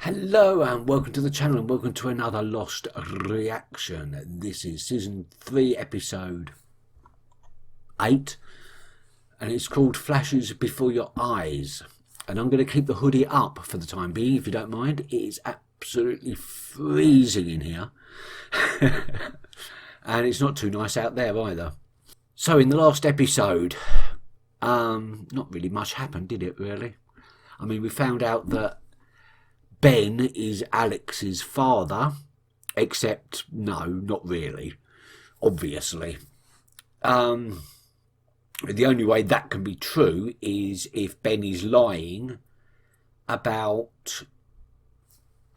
Hello and welcome to the channel and welcome to another Lost reaction. This is season 3 episode 8 and it's called Flashes Before Your Eyes, and I'm going to keep the hoodie up for the time being if you don't mind. It is absolutely freezing in here and it's not too nice out there either. So in the last episode not really much happened, did it really? I mean, we found out that Ben is Alex's father, except no, not really, obviously. The only way that can be true is if Ben is lying about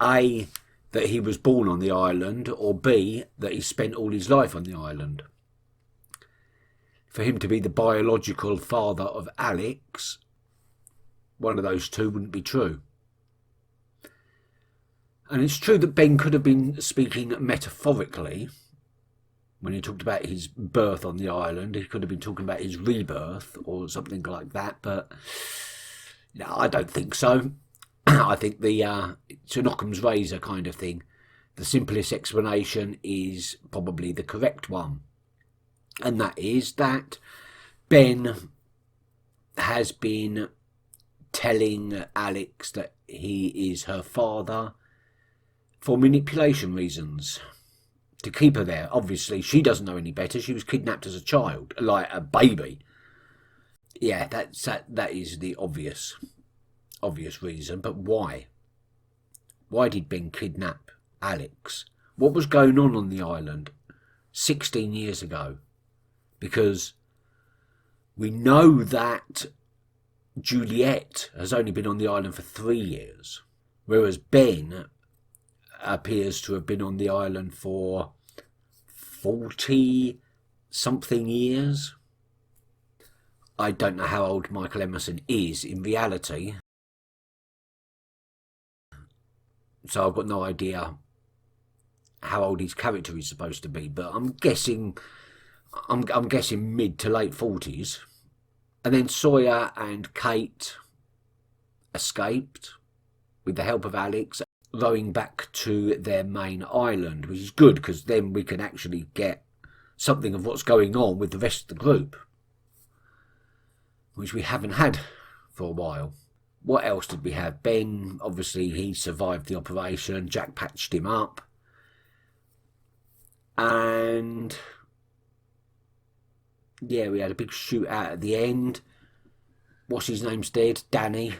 A, that he was born on the island, or B, that he spent all his life on the island. For him to be the biological father of Alex, one of those two wouldn't be true. And it's true that Ben could have been speaking metaphorically when he talked about his birth on the island. He could have been talking about his rebirth or something like that, but no, I don't think so. I think the it's an Occam's razor kind of thing. The simplest explanation is probably the correct one, and that is that Ben has been telling Alex that he is her father for manipulation reasons, to keep her there. Obviously, she doesn't know any better. She was kidnapped as a child, like a baby. Yeah, that is the obvious reason. But why? Why did Ben kidnap Alex? What was going on the island 16 years ago? Because we know that Juliet has only been on the island for 3 years, whereas Ben appears to have been on the island for 40 something years. I don't know how old Michael Emerson is in reality, so I've got no idea how old his character is supposed to be, but I'm guessing mid to late 40s. And then Sawyer and Kate escaped with the help of Alex, rowing back to their main island, which is good because then we can actually get something of what's going on with the rest of the group, which we haven't had for a while. What else did we have? Ben, obviously he survived the operation. Jack patched him up, and yeah, we had a big shootout at the end. What's his name's dead? Danny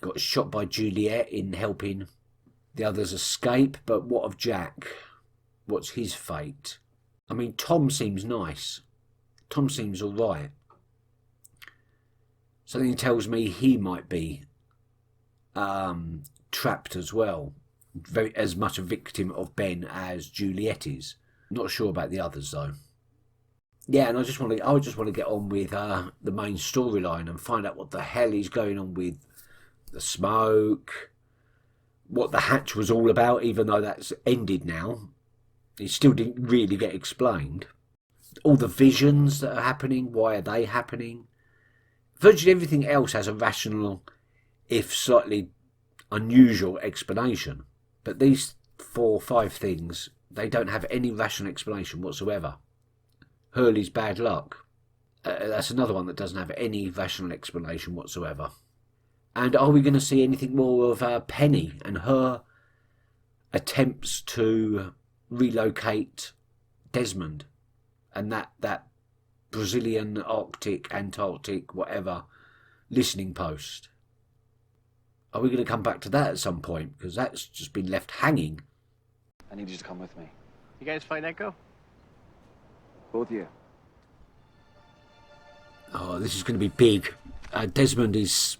got shot by Juliet in helping the others escape, but what of Jack? What's his fate? I mean, Tom seems nice. Tom seems all right. Something tells me he might be trapped as well, as much a victim of Ben as Juliet is. Not sure about the others though. Yeah, and I just want to get on with the main storyline and find out what the hell is going on with the smoke, what the hatch was all about, even though that's ended now. It still didn't really get explained. All the visions that are happening, why are they happening? Virtually everything else has a rational, if slightly unusual explanation. But these 4 or 5 things, they don't have any rational explanation whatsoever. Hurley's bad luck. That's another one that doesn't have any rational explanation whatsoever. And are we going to see anything more of Penny and her attempts to relocate Desmond and that Brazilian, Arctic, Antarctic, whatever, listening post? Are we going to come back to that at some point? Because that's just been left hanging. I need you to come with me. You guys fight Echo? Both of you. Oh, this is going to be big. Desmond is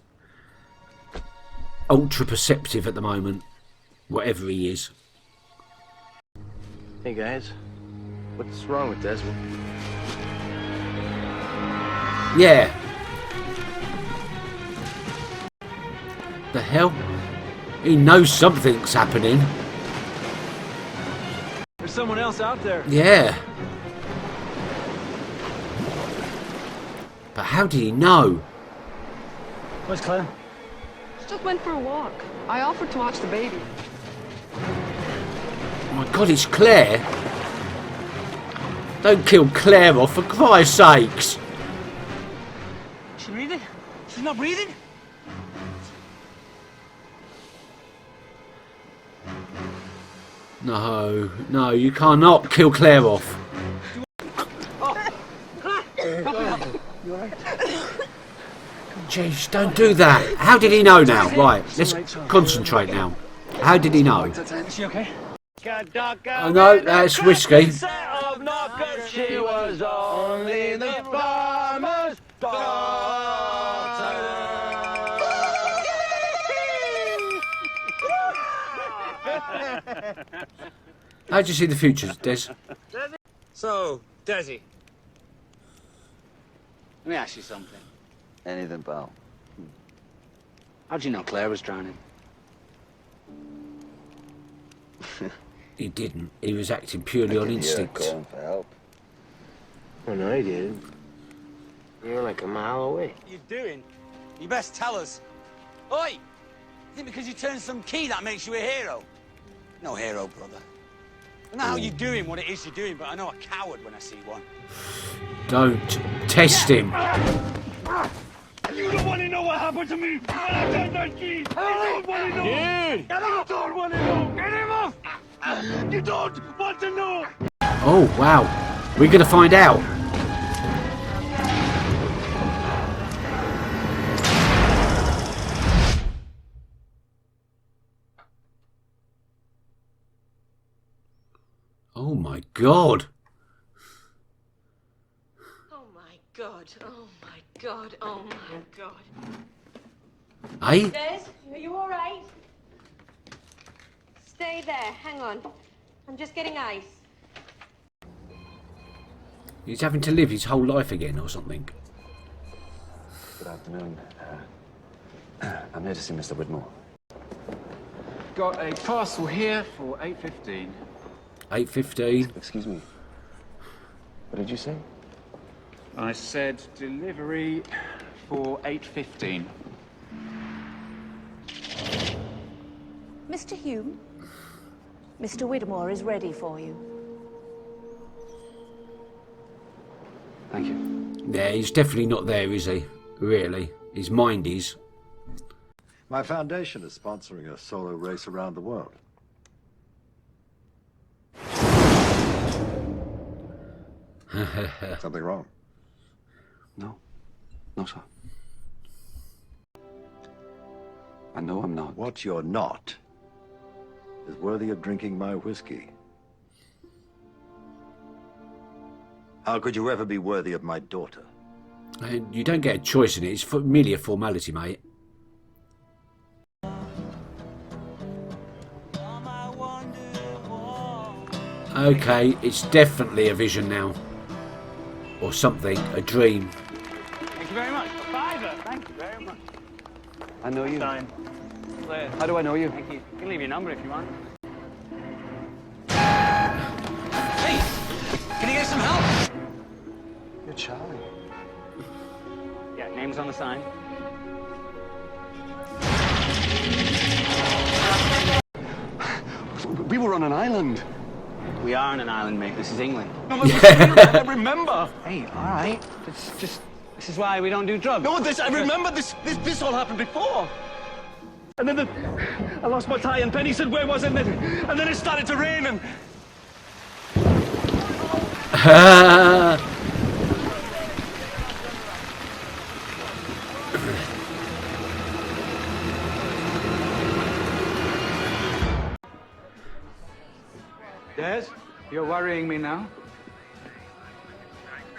ultra perceptive at the moment, whatever he is. Hey guys, what's wrong with Desmond? Yeah. The hell? He knows something's happening. There's someone else out there. Yeah. But how did he know? Where's Clem? Just went for a walk. I offered to watch the baby. Oh my God, it's Claire. Don't kill Claire off, for Christ's sakes. Is she breathing? She's not breathing? No, no, you cannot kill Claire off. Jeez, don't do that. How did he know now? Right, let's concentrate now. How did he know? Is she okay? I know, that's risky. She was only the farmer's daughter. How do you see the future, Des? So, Desi, let me ask you something. Anything, pal. How'd you know Claire was drowning? He didn't. He was acting purely on instinct. Calling for help. Oh, no, I didn't. You were like a mile away. What are you doing? You best tell us. Oi! You think because you turned some key that makes you a hero? No hero, brother. I don't know how you're doing what it is you're doing, but I know a coward when I see one. Don't test him. You don't want to know what happened to me when I turned that key. You don't want to know. Dude! You don't want to know. Get him off! You don't want to know. Oh, wow. We're going to find out. Oh, my God. Oh my God. Oh my God. Oh my God. Eh? Des, are you all right? Stay there. Hang on. I'm just getting ice. He's having to live his whole life again or something. Good afternoon. I'm here to see Mr. Whitmore. Got a parcel here for 8:15. 8:15. Excuse me. What did you say? I said delivery for 8:15. Mr. Hume, Mr. Whitmore is ready for you. Thank you. Yeah, he's definitely not there, is he? Really? His mind is. My foundation is sponsoring a solo race around the world. Something wrong? No. No, sir. I know I'm not. What you're not is worthy of drinking my whiskey. How could you ever be worthy of my daughter? And you don't get a choice in it. It's merely a formality, mate. Okay, it's definitely a vision now. Or something, a dream. Thank you very much. A fiver. Thank you very much. I know you. Sign. Claire. How do I know you? Thank you. You can leave your number if you want. Hey! Can you get some help? You're Charlie. Yeah, name's on the sign. We were on an island. We are on an island, mate. This is England. I remember. Hey, all right. It's just... This is why we don't do drugs. No, I remember this all happened before. And then I lost my tie and Penny said, where was it? And then it started to rain and... Des, you're worrying me now.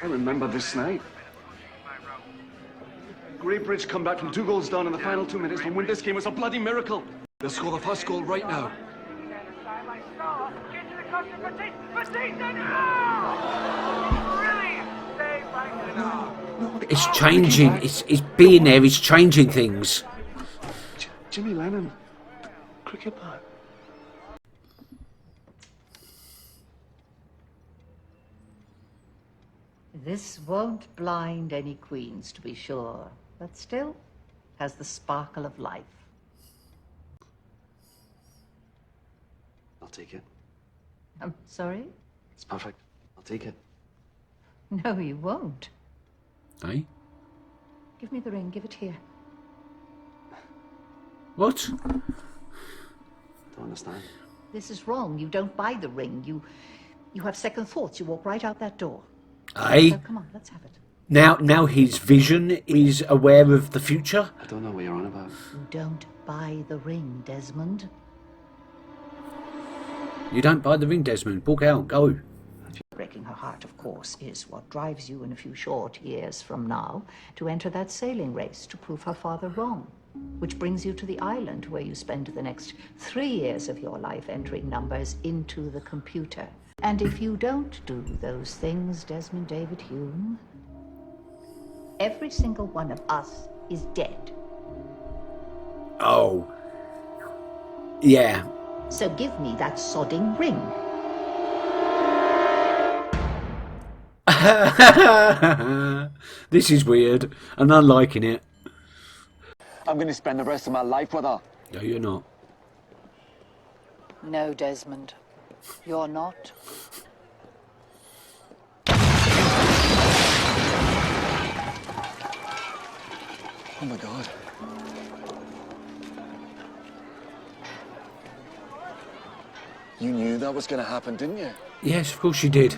I remember this night. Great Bridge come back from 2 goals down in the final 2 minutes and win this game was a bloody miracle. They'll score the first goal right now. It's changing. It's being there. It's changing things. Jimmy Lennon, cricket bat. This won't blind any queens, to be sure, but still has the sparkle of life. take it. I'm sorry? It's perfect. I'll take it. No, you won't. Eh? Give me the ring. Give it here. What? Don't understand. This is wrong. You don't buy the ring. You have second thoughts. You walk right out that door. Eh? So come on, let's have it. Now his vision is aware of the future? I don't know what you're on about. You don't buy the ring, Desmond. You don't buy the ring, Desmond. Walk out. Go. Breaking her heart, of course, is what drives you in a few short years from now to enter that sailing race to prove her father wrong. Which brings you to the island where you spend the next 3 years of your life entering numbers into the computer. And if you don't do those things, Desmond David Hume, every single one of us is dead. Oh. Yeah. So give me that sodding ring. This is weird, and I'm liking it. I'm going to spend the rest of my life with her. No, you're not. No, Desmond. You're not. Oh my God. You knew that was going to happen, didn't you? Yes, of course you did.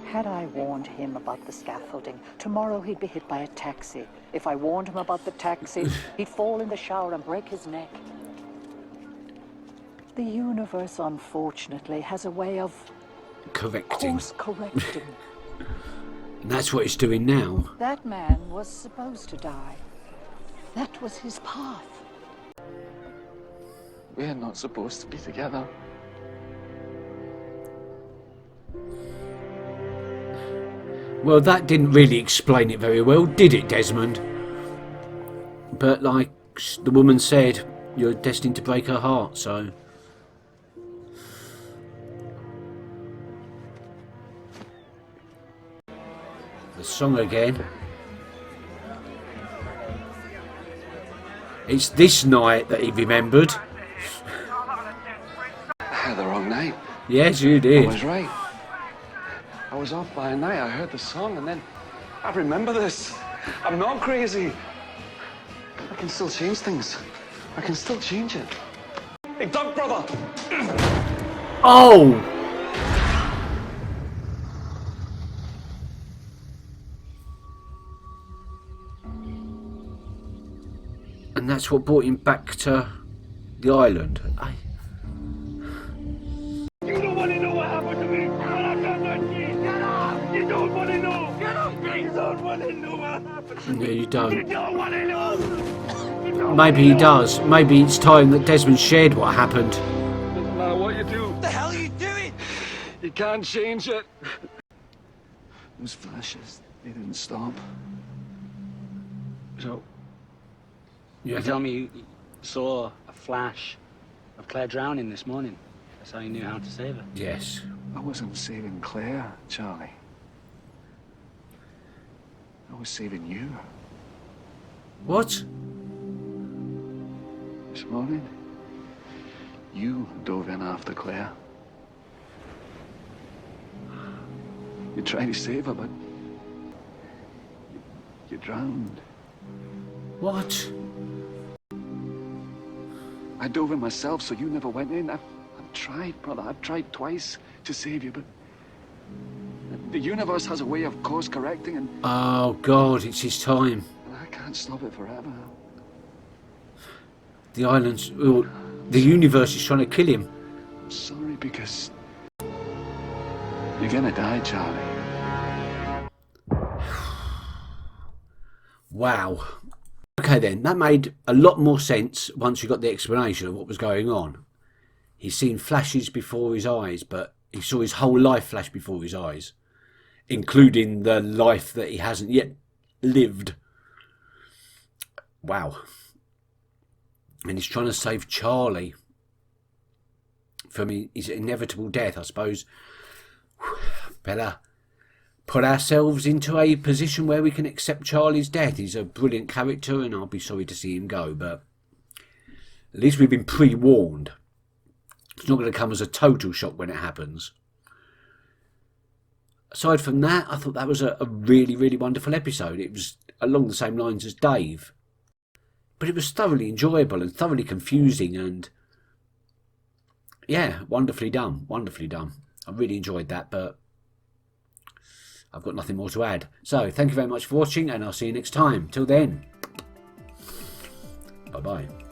Had I warned him about the scaffolding, tomorrow he'd be hit by a taxi. If I warned him about the taxi, he'd fall in the shower and break his neck. The universe, unfortunately, has a way of Correcting. course-correcting. And that's what it's doing now. That man was supposed to die. That was his path. We're not supposed to be together. Well, that didn't really explain it very well, did it, Desmond? But like the woman said, you're destined to break her heart, so... The song again. It's this night that he remembered. I had the wrong night. Yes, you I did. was right. I was off by a night. I heard the song, and then I remember this. I'm not crazy. I can still change things. I can still change it. Hey, Doug, brother! Oh! And that's what brought him back to the island. You don't want to know what happened to me when I got that key. Get up! You don't want to know. Get up, you don't want to know what happened to me. No, you You don't. don't want to know. Maybe he does. Maybe it's time that Desmond shared what happened. Doesn't matter what you do. What the hell are you doing? You can't change it. Those flashes, they didn't stop. So, Yeah. you tell me you saw a flash of Claire drowning this morning. That's how you knew how to save her. Yes. I wasn't saving Claire, Charlie. I was saving you. What? This morning, you dove in after Claire. You tried to save her, but you drowned. What? I dove in myself, so you never went in. I've tried, brother. I've tried twice to save you, but the universe has a way of course correcting, and Oh God, it's his time. I can't stop it forever. The island's... well, the universe is trying to kill him. I'm sorry because you're gonna die, Charlie. Wow. Okay then, that made a lot more sense once you got the explanation of what was going on. He's seen flashes before his eyes, but he saw his whole life flash before his eyes, including the life that he hasn't yet lived. Wow. And he's trying to save Charlie from his inevitable death, I suppose. Better put ourselves into a position where we can accept Charlie's death. He's a brilliant character, and I'll be sorry to see him go, but at least we've been pre-warned. It's not going to come as a total shock when it happens. Aside from that, I thought that was a really, really wonderful episode. It was along the same lines as Dave, but it was thoroughly enjoyable and thoroughly confusing, and yeah, wonderfully done, wonderfully done. I really enjoyed that, but I've got nothing more to add. So thank you very much for watching, and I'll see you next time. Till then, bye bye.